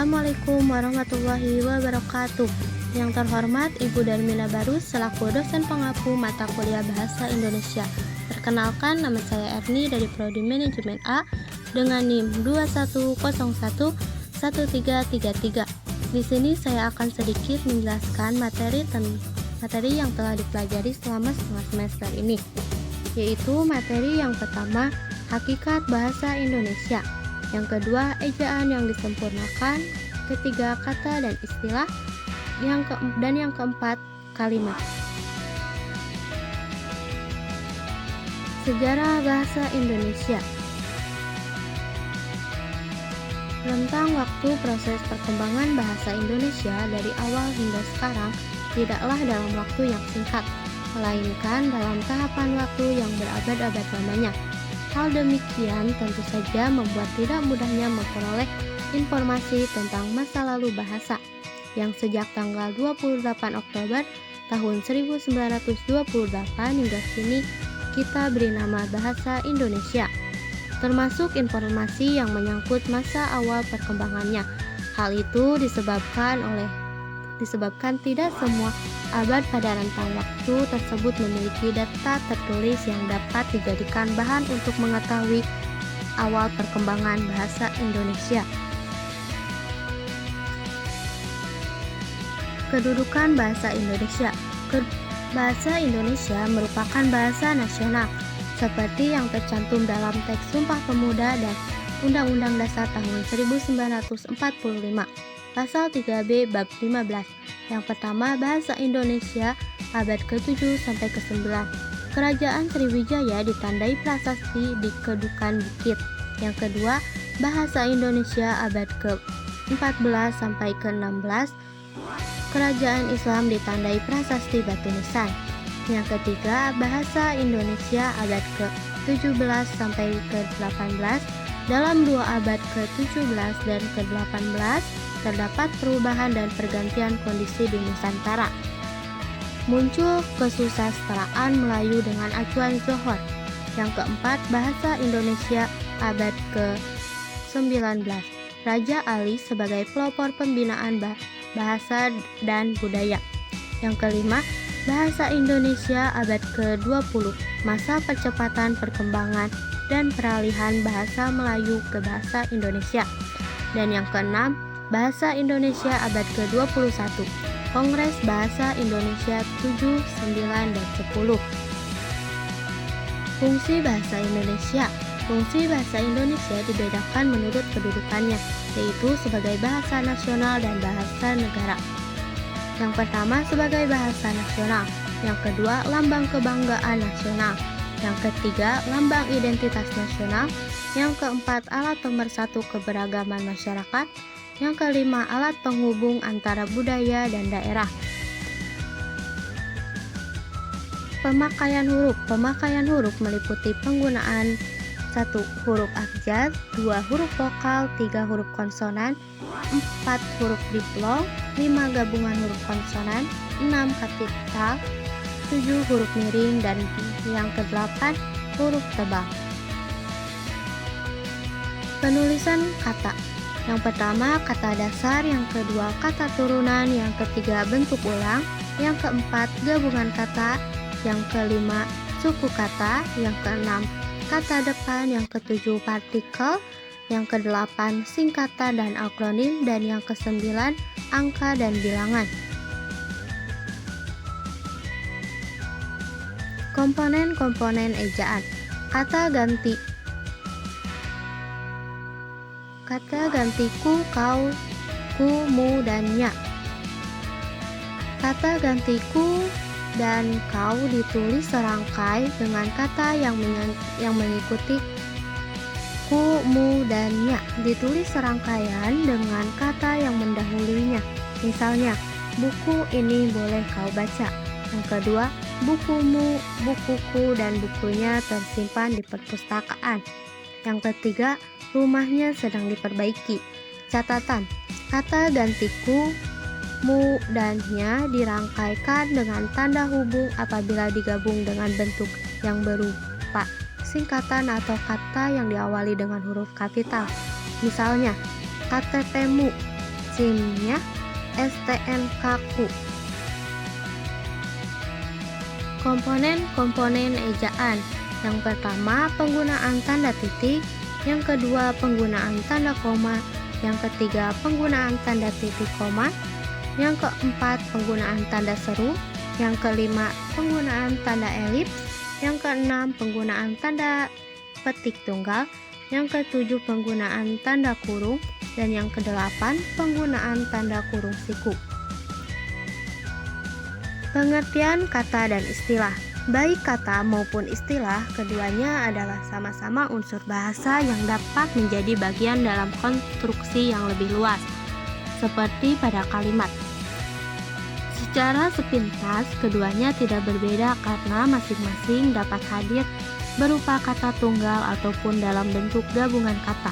Assalamualaikum warahmatullahi wabarakatuh. Yang terhormat Ibu Darmina Barus selaku dosen pengapu mata kuliah Bahasa Indonesia. Perkenalkan, nama saya Erni dari Prodi Manajemen A dengan NIM 21011333. Di sini saya akan sedikit menjelaskan materi yang telah dipelajari selama setengah semester ini, yaitu materi yang pertama, hakikat bahasa Indonesia. Yang kedua, ejaan yang disempurnakan. Ketiga, kata dan istilah. Dan yang keempat, kalimat. Sejarah bahasa Indonesia. Rentang waktu proses perkembangan bahasa Indonesia dari awal hingga sekarang tidaklah dalam waktu yang singkat, melainkan dalam tahapan waktu yang berabad-abad lamanya. Hal demikian tentu saja membuat tidak mudahnya memperoleh informasi tentang masa lalu bahasa yang sejak tanggal 28 Oktober tahun 1928 hingga kini kita beri nama bahasa Indonesia, termasuk informasi yang menyangkut masa awal perkembangannya. Hal itu disebabkan tidak semua abad pada rentang waktu tersebut memiliki data tertulis yang dapat dijadikan bahan untuk mengetahui awal perkembangan bahasa Indonesia. Kedudukan bahasa Indonesia. Bahasa Indonesia merupakan bahasa nasional seperti yang tercantum dalam teks Sumpah Pemuda dan Undang-Undang Dasar tahun 1945. Pasal 3B Bab 15. Yang pertama, bahasa Indonesia abad ke-7 sampai ke-9. Kerajaan Sriwijaya ditandai prasasti di Kedukan Bukit. Yang kedua, bahasa Indonesia abad ke-14 sampai ke-16. Kerajaan Islam ditandai prasasti Batu Nisan. Yang ketiga, bahasa Indonesia abad ke-17 sampai ke-18. Dalam dua abad ke-17 dan ke-18 terdapat perubahan dan pergantian kondisi di Nusantara. Muncul kesusastraan Melayu dengan acuan Zohor. Yang keempat, bahasa Indonesia abad ke-19. Raja Ali sebagai pelopor pembinaan bahasa dan budaya. Yang kelima, bahasa Indonesia abad ke-20. Masa percepatan perkembangan dan peralihan bahasa Melayu ke bahasa Indonesia. Dan yang keenam, bahasa Indonesia abad ke-21. Kongres Bahasa Indonesia 7, 9, dan 10. Fungsi bahasa Indonesia. Fungsi bahasa Indonesia dibedakan menurut kedudukannya, yaitu sebagai bahasa nasional dan bahasa negara. Yang pertama, sebagai bahasa nasional. Yang kedua, lambang kebanggaan nasional. Yang ketiga, lambang identitas nasional. Yang keempat, alat pemersatu keberagaman masyarakat. Yang kelima, alat penghubung antara budaya dan daerah. Pemakaian huruf. Pemakaian huruf meliputi penggunaan 1. Huruf abjad, 2. Huruf vokal, 3. Huruf konsonan, 4. Huruf diplong, 5. Gabungan huruf konsonan, 6. Kapital, 7. Huruf miring, dan yang ke-8 huruf tebal. Penulisan kata. Yang pertama, kata dasar. Yang kedua, kata turunan. Yang ketiga, bentuk ulang. Yang keempat, gabungan kata. Yang kelima, suku kata. Yang keenam, kata depan. Yang ketujuh, partikel. Yang kedelapan, singkatan dan akronim. Dan yang kesembilan, angka dan bilangan. Komponen-komponen ejaan. Kata ganti. Kata ganti ku, kau, ku, mu, dan nya. Kata ganti ku dan kau ditulis serangkai dengan kata yang mengikuti ku, mu, dan nya. Ditulis serangkaian dengan kata yang mendahulunya. Misalnya, buku ini boleh kau baca. Yang kedua, bukumu, bukuku, dan bukunya tersimpan di perpustakaan. Yang ketiga, rumahnya sedang diperbaiki. Catatan, kata gantiku, mu, dan nya dirangkaikan dengan tanda hubung apabila digabung dengan bentuk yang berupa singkatan atau kata yang diawali dengan huruf kapital. Misalnya, KTPmu, SIM-nya STNKQ. Komponen-komponen ejaan. Yang pertama, penggunaan tanda titik. Yang kedua, penggunaan tanda koma. Yang ketiga, penggunaan tanda titik koma. Yang keempat, penggunaan tanda seru. Yang kelima, penggunaan tanda elips. Yang keenam, penggunaan tanda petik tunggal. Yang ketujuh, penggunaan tanda kurung. Dan yang kedelapan, penggunaan tanda kurung siku. Pengertian kata dan istilah. Baik kata maupun istilah, keduanya adalah sama-sama unsur bahasa yang dapat menjadi bagian dalam konstruksi yang lebih luas, seperti pada kalimat. Secara sepintas, keduanya tidak berbeda karena masing-masing dapat hadir berupa kata tunggal ataupun dalam bentuk gabungan kata.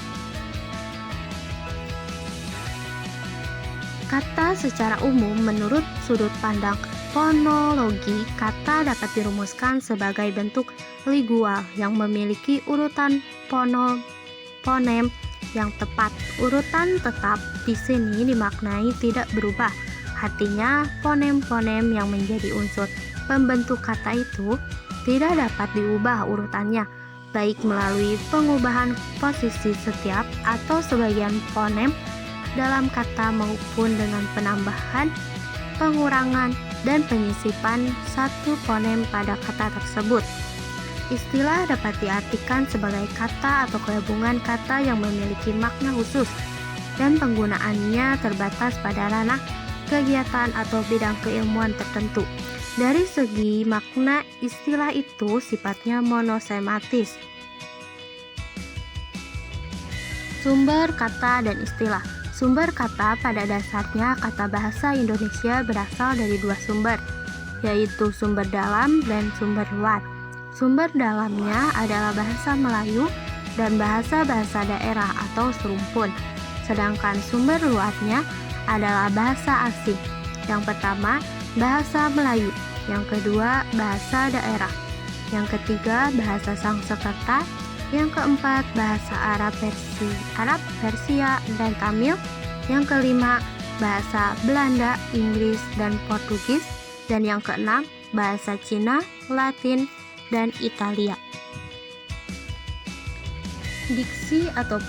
Kata secara umum menurut sudut pandang fonologi, kata dapat dirumuskan sebagai bentuk ligual yang memiliki urutan fonem yang tepat. Urutan tetap di sini dimaknai tidak berubah. Artinya, fonem-fonem yang menjadi unsur pembentuk kata itu tidak dapat diubah urutannya, baik melalui pengubahan posisi setiap atau sebagian fonem dalam kata maupun dengan penambahan, pengurangan, dan penyisipan satu fonem pada kata tersebut. Istilah dapat diartikan sebagai kata atau gabungan kata yang memiliki makna khusus dan penggunaannya terbatas pada ranah kegiatan atau bidang keilmuan tertentu. Dari segi makna, istilah itu sifatnya monosematis. Sumber kata dan istilah. Sumber kata pada dasarnya kata bahasa Indonesia berasal dari dua sumber, yaitu sumber dalam dan sumber luar. Sumber dalamnya adalah bahasa Melayu dan bahasa-bahasa daerah atau serumpun, sedangkan sumber luarnya adalah bahasa asing. Yang pertama, bahasa Melayu. Yang kedua, bahasa daerah. Yang ketiga, bahasa Sangsekerta. Yang keempat, bahasa Arab, Persia, dan Tamil. Yang kelima, bahasa Belanda, Inggris, dan Portugis. Dan yang keenam, bahasa Cina, Latin, dan Italia. Diksi atau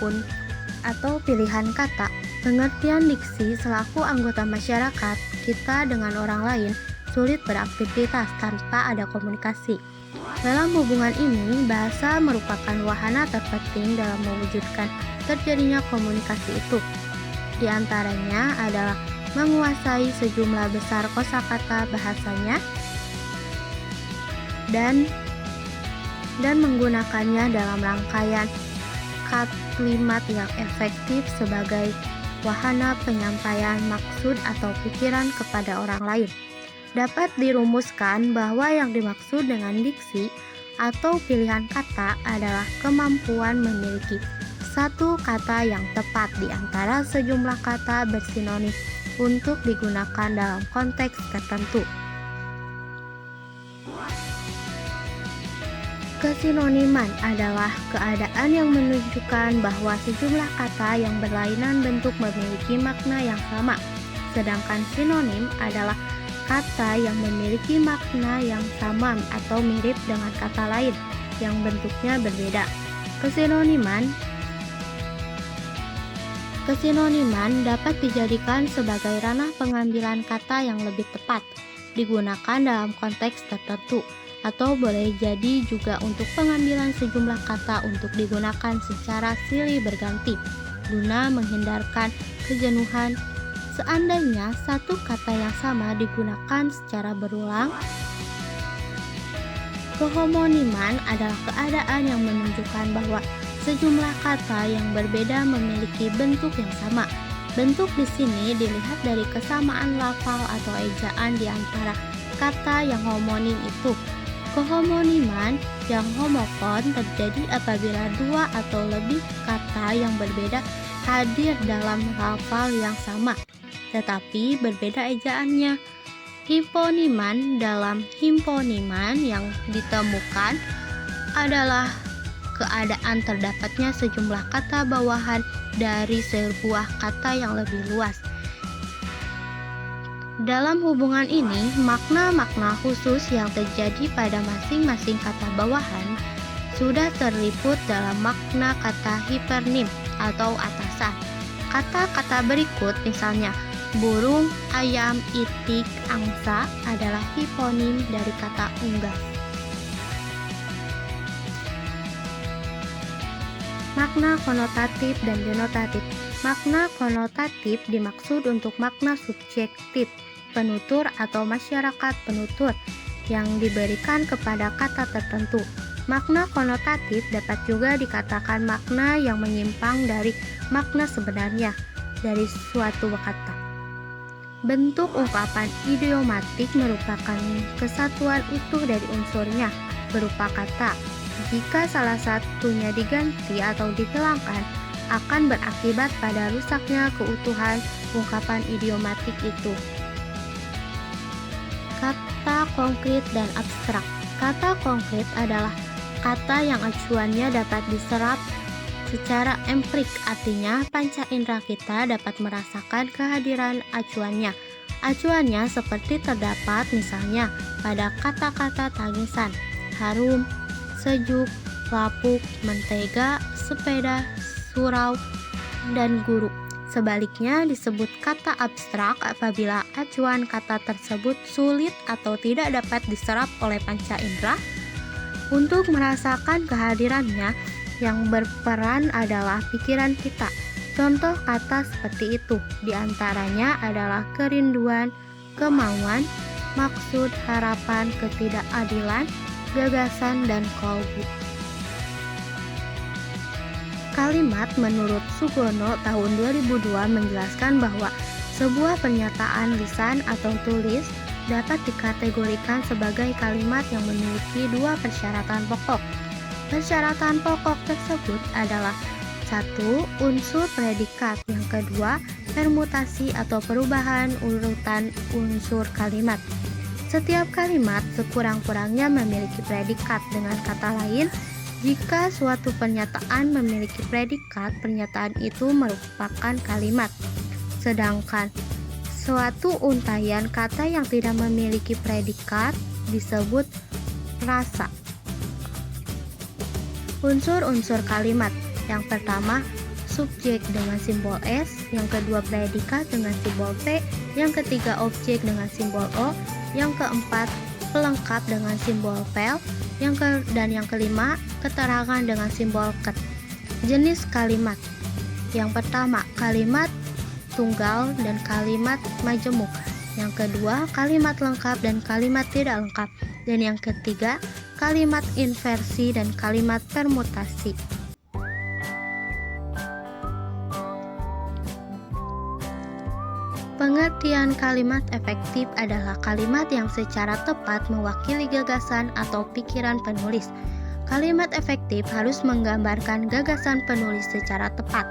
pilihan kata. Pengertian diksi selaku anggota masyarakat, kita dengan orang lain sulit beraktivitas tanpa ada komunikasi. Dalam hubungan ini, bahasa merupakan wahana terpenting dalam mewujudkan terjadinya komunikasi itu. Di antaranya adalah menguasai sejumlah besar kosakata bahasanya dan menggunakannya dalam rangkaian kalimat yang efektif sebagai wahana penyampaian maksud atau pikiran kepada orang lain. Dapat dirumuskan bahwa yang dimaksud dengan diksi atau pilihan kata adalah kemampuan memiliki satu kata yang tepat di antara sejumlah kata bersinonim untuk digunakan dalam konteks tertentu. Kesinoniman adalah keadaan yang menunjukkan bahwa sejumlah kata yang berlainan bentuk memiliki makna yang sama, sedangkan sinonim adalah kata yang memiliki makna yang sama atau mirip dengan kata lain yang bentuknya berbeda. Kesinoniman dapat dijadikan sebagai ranah pengambilan kata yang lebih tepat, digunakan dalam konteks tertentu, atau boleh jadi juga untuk pengambilan sejumlah kata untuk digunakan secara silih berganti, guna menghindarkan kejenuhan. Seandainya satu kata yang sama digunakan secara berulang, kehomoniman adalah keadaan yang menunjukkan bahwa sejumlah kata yang berbeda memiliki bentuk yang sama. Bentuk di sini dilihat dari kesamaan lafal atau ejaan di antara kata yang homonim itu. Kehomoniman yang homofon terjadi apabila dua atau lebih kata yang berbeda hadir dalam lafal yang sama, tetapi berbeda ejaannya. Hiponiman dalam himponiman yang ditemukan adalah keadaan terdapatnya sejumlah kata bawahan dari sebuah kata yang lebih luas. Dalam hubungan ini, makna-makna khusus yang terjadi pada masing-masing kata bawahan sudah terliput dalam makna kata hipernim atau atasan. Kata-kata berikut misalnya burung, ayam, itik, angsa adalah hiponim dari kata unggas. Makna konotatif dan denotatif. Makna konotatif dimaksud untuk makna subjektif, penutur atau masyarakat penutur yang diberikan kepada kata tertentu. Makna konotatif dapat juga dikatakan makna yang menyimpang dari makna sebenarnya dari suatu kata. Bentuk ungkapan idiomatik merupakan kesatuan utuh dari unsurnya berupa kata. Jika salah satunya diganti atau dihilangkan, akan berakibat pada rusaknya keutuhan ungkapan idiomatik itu. Kata konkret dan abstrak. Kata konkret adalah kata yang acuannya dapat diserap secara empirik, artinya panca indera kita dapat merasakan kehadiran acuannya. Acuannya seperti terdapat misalnya pada kata-kata tangisan, harum, sejuk, lapuk, mentega, sepeda, surau, dan guru. Sebaliknya disebut kata abstrak apabila acuan kata tersebut sulit atau tidak dapat diserap oleh panca indera. Untuk merasakan kehadirannya, yang berperan adalah pikiran kita. Contoh kata seperti itu diantaranya adalah kerinduan, kemauan, maksud, harapan, ketidakadilan, gagasan, dan kolbu. Kalimat menurut Sugono tahun 2002 menjelaskan bahwa sebuah pernyataan lisan atau tulis dapat dikategorikan sebagai kalimat yang memiliki dua persyaratan pokok. Persyaratan pokok tersebut adalah 1. Unsur predikat. Yang kedua, permutasi atau perubahan urutan unsur kalimat. Setiap kalimat sekurang-kurangnya memiliki predikat. Dengan kata lain, jika suatu pernyataan memiliki predikat, pernyataan itu merupakan kalimat. Sedangkan suatu untaian kata yang tidak memiliki predikat disebut frasa. Unsur-unsur kalimat. Yang pertama, subjek dengan simbol S, yang kedua predikat dengan simbol P, yang ketiga objek dengan simbol O, yang keempat pelengkap dengan simbol pel, dan yang kelima keterangan dengan simbol ket. Jenis kalimat. Yang pertama, kalimat tunggal dan kalimat majemuk. Yang kedua, kalimat lengkap dan kalimat tidak lengkap. Dan yang ketiga, kalimat inversi dan kalimat permutasi. Pengertian kalimat efektif adalah kalimat yang secara tepat mewakili gagasan atau pikiran penulis. Kalimat efektif harus menggambarkan gagasan penulis secara tepat,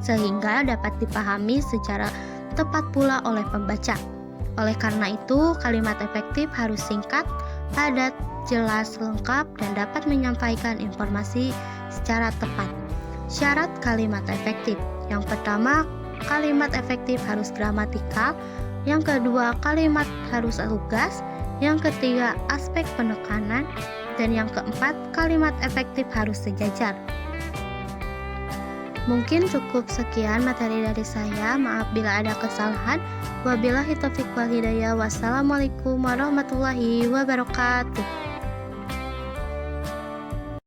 sehingga dapat dipahami secara tepat pula oleh pembaca. Oleh karena itu, kalimat efektif harus singkat, padat, jelas, lengkap, dan dapat menyampaikan informasi secara tepat. Syarat kalimat efektif. Yang pertama, kalimat efektif harus gramatikal. Yang kedua, kalimat harus lugas. Yang ketiga, aspek penekanan. Dan yang keempat, kalimat efektif harus sejajar. Mungkin cukup sekian materi dari saya. Maaf bila ada kesalahan. Wabillahi taufiq wal hidayah. Wassalamualaikum warahmatullahi wabarakatuh.